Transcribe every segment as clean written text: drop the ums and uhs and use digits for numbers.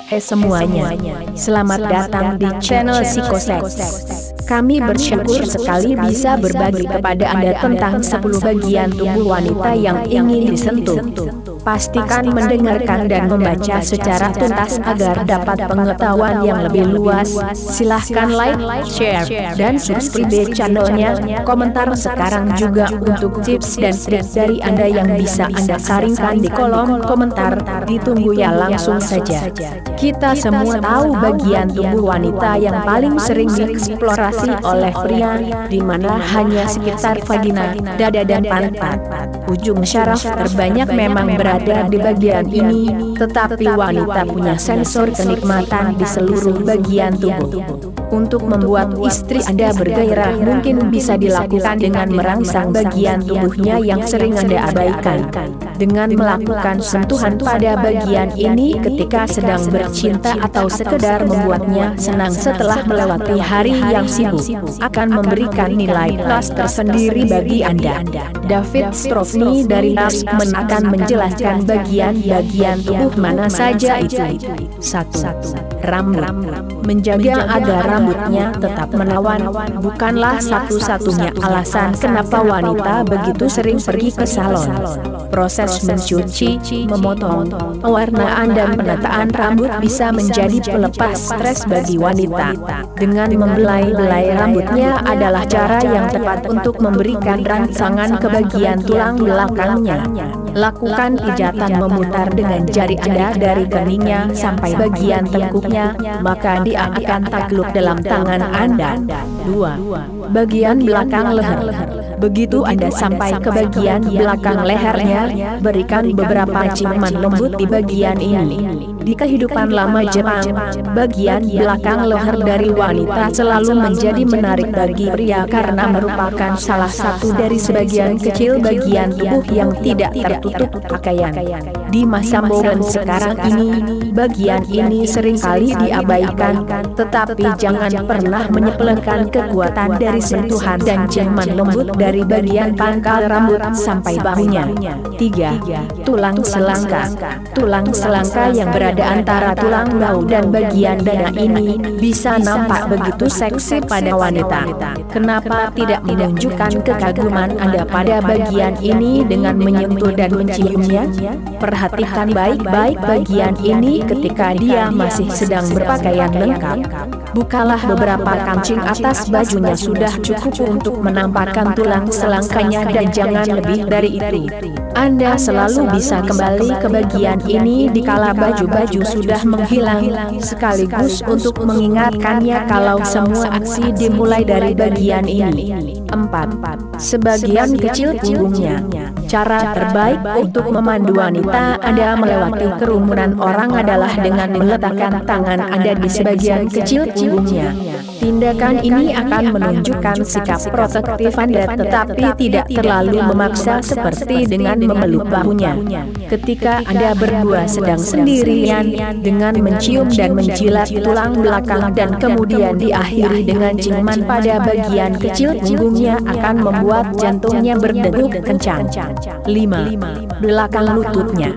Hai semuanya, selamat datang di channel Psikosex. Kami bersyukur sekali bisa berbagi kepada Anda tentang 10 bagian tubuh wanita yang ingin disentuh. Pastikan mendengarkan dan membaca secara tuntas agar dapat pengetahuan yang lebih luas. Silahkan like, share, dan subscribe channelnya. Komentar sekarang juga untuk tips dan trik dari Anda yang bisa Anda saringkan di kolom komentar. Ditunggu ya, langsung saja. Kita semua tahu bagian tubuh wanita yang paling sering dieksplorasi oleh pria, di mana hanya sekitar vagina, dada dan pantat. Ujung syaraf terbanyak memang berada di bagian ini, tetapi wanita punya sensor kenikmatan di seluruh bagian tubuh. Untuk membuat istri Anda bergairah mungkin bisa dilakukan dengan merangsang bagian tubuhnya yang sering Anda abaikan. Dengan melakukan sentuhan pada bagian ini ketika sedang bercinta atau sekedar membuatnya senang setelah melewati hari yang sibuk, akan memberikan nilai plus tersendiri bagi Anda. David Strofny dari Askmen akan menjelaskan bagian-bagian tubuh mana saja itu. 1. Rambut. Menjaga agar rambutnya tetap menawan bukanlah satu-satunya alasan kenapa wanita begitu sering pergi ke salon. Proses mencuci, memotong, pewarnaan dan penataan rambut bisa menjadi pelepas stres bagi wanita. Dengan membelai-belai rambutnya adalah cara yang tepat untuk memberikan rangsangan ke bagian tulang belakangnya. Lakukan pijatan memutar dengan jari Anda dari keningnya sampai bagian tengkuknya, maka dia akan takluk dalam tangan Anda. 2. Bagian belakang leher. Begitu Anda sampai ke bagian belakang lehernya, berikan beberapa ciuman lembut di bagian ini. Di kehidupan lama Jepang, bagian belakang leher dari wanita selalu menjadi menarik bagi pria karena merupakan salah satu dari sebagian kecil bagian tubuh yang tidak tertutup pakaian. Di masa modern sekarang ini, bagian ini seringkali diabaikan, tetapi jangan pernah menyepelekan kekuatan dari sentuhan dan ciuman lembut dari bagian pangkal rambut sampai bahunya. 3. Tulang selangka. Tulang selangka yang berada antara tulang bahu dan bagian dada ini bisa nampak begitu seksi pada wanita. Kenapa tidak menunjukkan kekaguman Anda pada bagian ini dengan menyentuh dan menciumnya? Perhatikan baik-baik bagian ini ketika dia masih sedang berpakaian lengkap. Bukalah beberapa kancing atas bajunya, sudah cukup untuk menampakkan tulang selangkanya dan jangan lebih dari itu. Anda selalu bisa kembali ke bagian ini dikala baju-baju sudah menghilang, sekaligus untuk mengingatkannya kalau semua aksi dimulai dari bagian ini. 4. Sebagian kecil punggungnya. Cara terbaik untuk memandu wanita Anda melewati kerumunan orang adalah dengan meletakkan tangan Anda di sebagian kecil punggungnya. Tindakan ini akan menunjukkan sikap protektif Anda, tetapi tidak terlalu memaksa seperti dengan memeluk bahunya. Ketika Anda berdua sedang sendirian, dengan mencium dan menjilat tulang belakang dan kemudian diakhiri dengan ciuman pada bagian kecil punggungnya akan membuat jantungnya berdegup kencang. 5. Belakang lututnya.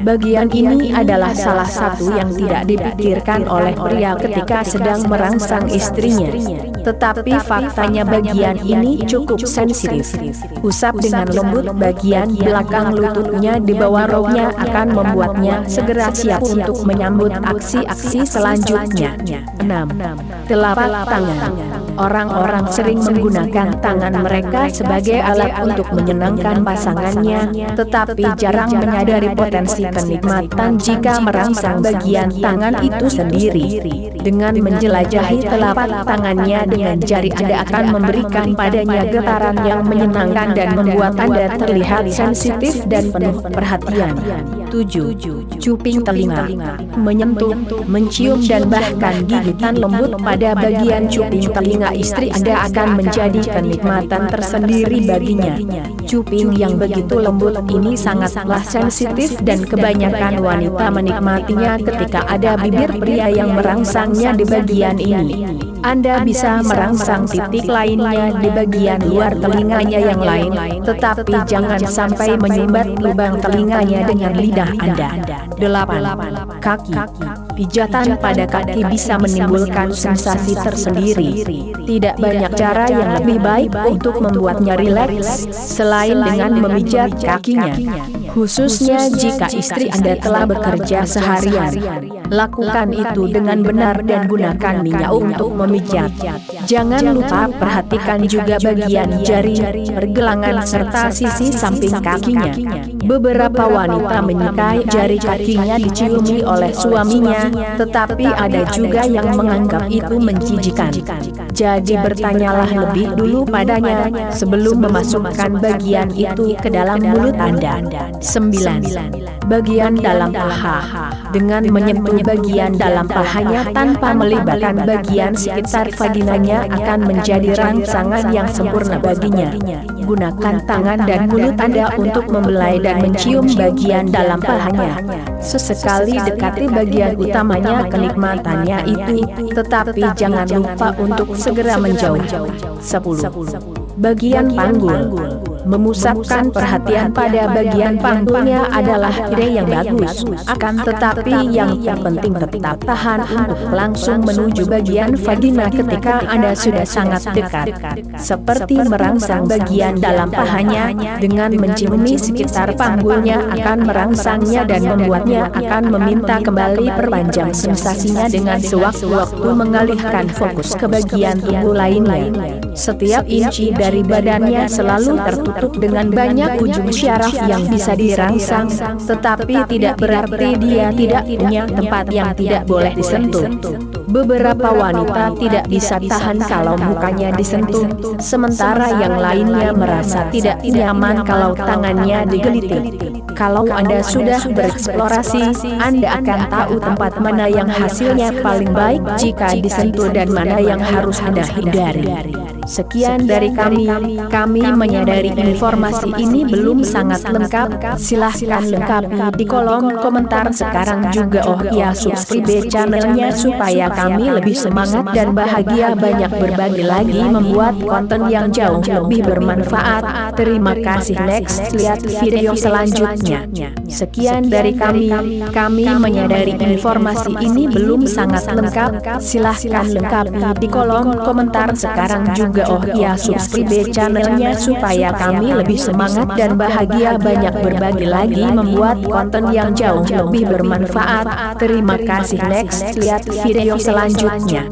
Bagian ini adalah salah satu yang tidak dipikirkan oleh pria ketika sedang merangsang istrinya. Tetapi faktanya bagian ini cukup sensitif. Usap dengan lembut bagian belakang lututnya di bawah roknya akan membuatnya segera siap untuk menyambut aksi-aksi selanjutnya. 6. Telapak tangan. Orang-orang sering menggunakan tangan mereka sebagai alat untuk menyenangkan pasangannya, tetapi jarang menyadari potensi kenikmatan jika merangsang bagian tangan itu sendiri. Dengan menjelajahi telapak tangannya dengan jari, Anda akan memberikan padanya getaran yang menyenangkan dan membuat Anda terlihat sensitif dan penuh perhatian. 7. Cuping telinga. Menyentuh, mencium dan bahkan gigitan lembut pada bagian cuping telinga istri Anda akan menjadi kenikmatan tersendiri baginya. Cuping yang begitu lembut ini sangatlah sensitif dan kebanyakan wanita menikmatinya ketika ada bibir pria yang merangsangnya di bagian ini. Anda bisa merangsang titik lainnya di bagian luar telinganya yang lain, tetapi jangan sampai menyumbat lubang telinganya dengan lidah Anda. 8. Kaki. Pijatan pada kaki bisa menimbulkan sensasi tersendiri. Tidak banyak cara yang lebih baik untuk membuatnya rileks selain dengan memijat kakinya. Khususnya jika istri Anda telah bekerja seharian. Lakukan itu dengan benar dan gunakan minyak untuk memijat. Jangan lupa perhatikan juga bagian jari, pergelangan serta sisi samping kakinya. Beberapa wanita menyukai jari kakinya diciumi oleh suaminya, tetapi ada juga yang menganggap itu menjijikan. Jadi bertanyalah lebih dulu padanya sebelum memasukkan bagian itu ke dalam mulut Anda. 9. Bagian dalam paha. Dengan menyentuh bagian dalam pahanya tanpa melibatkan bagian sekitar vaginanya akan menjadi rangsangan yang sempurna baginya. Gunakan tangan dan mulut Anda untuk membelai dan mencium bagian dalam pahanya. Sesekali dekati bagian utamanya kenikmatannya itu, tetapi jangan lupa untuk segera menjauh. 10. Bagian panggul. Memusatkan perhatian pada bagian panggulnya adalah ide yang bagus. Akan tetapi yang terpenting tetap tahan untuk langsung menuju bagian vagina ketika Anda sudah sangat dekat. Seperti merangsang bagian dalam pahanya, dengan menciumi sekitar panggulnya akan merangsangnya dan membuatnya akan meminta kembali perpanjang sensasinya dengan sewaktu-waktu mengalihkan fokus ke bagian tubuh lainnya. Setiap inci dari badannya selalu tertutup dengan banyak ujung syaraf yang bisa dirangsang, tetapi tidak berarti dia tidak punya tempat yang tidak boleh disentuh. Beberapa wanita tidak bisa tahan kalau mukanya disentuh, sementara yang lainnya merasa tidak nyaman kalau tangannya digelitik. Kalau Anda sudah bereksplorasi, Anda akan tahu tempat mana yang hasilnya paling baik jika disentuh dan mana yang harus Anda hindari. Sekian dari kami menyadari informasi ini belum sangat lengkap. Silahkan lengkapi di kolom komentar sekarang juga. Oh ya, subscribe channelnya supaya kami lebih semangat dan bahagia banyak berbagi lagi membuat konten yang jauh lebih bermanfaat. Terima kasih. Next, lihat video selanjutnya. Sekian dari kami menyadari informasi ini belum sangat lengkap. Silahkan lengkapi di kolom komentar sekarang juga. Oh ya, subscribe channelnya supaya kami lebih semangat dan bahagia banyak berbagi lagi membuat konten yang jauh lebih bermanfaat. Terima kasih. Next, lihat video selanjutnya.